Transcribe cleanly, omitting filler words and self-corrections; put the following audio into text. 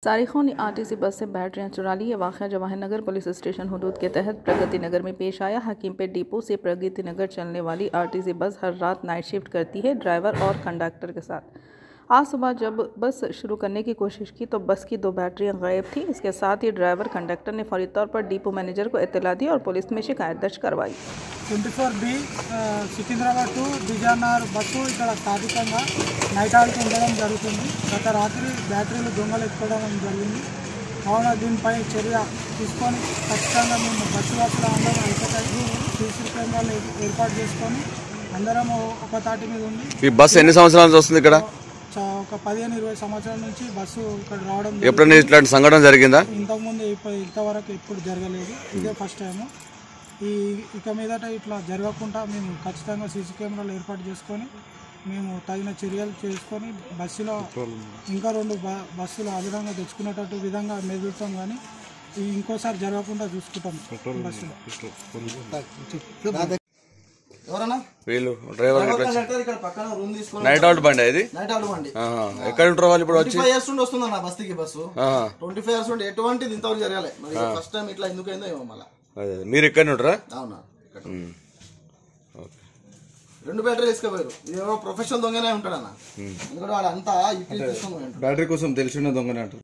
सारिखों ने RTC bus से बैटरियां चुरा ली। यह वाक़या जवाहर नगर पुलिस स्टेशन हुदूद के तहत प्रगति नगर में पेश आया। हकीमपेट डिपो से प्रगति नगर चलने वाली आरटीसी बस हर रात नाइट शिफ्ट करती है ड्राइवर और कंडक्टर के साथ। आज सुबह जब बस शुरू करने की कोशिश की तो बस की 2 बैटरियां गायब थी। इसके साथ ही ड्राइवर कंडक्टर ने फौरी तौर पर डिपो मैनेजर को इत्तला दी और पुलिस में शिकायत दर्ज करवाई। 24B సికింద్రాబాద్ టు బిజానార్ బస్సు ఇక్కడ స్థానికంగా నైట్ హాల్ట్ ఉండడం జరుగుతుంది. గత రాత్రి బ్యాటరీలు దొంగలు ఎత్తుకోవడం జరిగింది. కావున దీనిపై చర్య తీసుకొని ఖచ్చితంగా మేము బస్సు వాసుల అందరం ఐక్యతై సీసీ కెమెరాలు ఏర్పాటు చేసుకొని అందరం ఒక తాటి మీద ఉంది. ఈ బస్సు ఎన్ని సంవత్సరాల నుంచి వస్తుంది ఇక్కడ? ఒక 15-20 సంవత్సరాల నుంచి బస్సు ఇక్కడ రావడం. ఎప్పుడైనా ఇట్లాంటి సంఘటన జరిగిందా? ఇంతకుముందు ఇంతవరకు ఎప్పుడు జరగలేదు, ఇదే ఫస్ట్ టైము. ఇక మీదట ఇట్లా జరగకుండా మేము ఖచ్చితంగా సీసీ కెమెరాలు ఏర్పాటు చేసుకొని మేము తగిన చర్యలు చేసుకొని బస్సులో ఇంకా 2 బస్సులు అదనంగా తెచ్చుకునేటట్టు విధంగా మెదులుతాం. కానీ ఇంకోసారి జరగకుండా చూసుకుంటాం బస్సులో. వీళ్ళు డ్రైవర్ నైట్ అవుట్ బండి ఇది. ఎక్కడ ఉంటారు వాళ్ళు ఇప్పుడు? 25 years నుండి వస్తుందన్న బస్తీకి బస్సు. 25 years నుండి ఎటువంటిది ఇంతవరకు జరగాలి. మరి ఫస్ట్ టైం ఇట్లా ఎందుకైందో ఏమో. మళ్ళీ మీరు ఎక్కడ ఉంటారా? అవునా, 2 బ్యాటరీ తీసుకుపోయారు. ఏమో ప్రొఫెషనల్ దొంగనే ఉంటాడన్న. ఎందుకంటే వాడు అంతా బ్యాటరీ కోసం తెలిసిన దొంగనే అంటారు.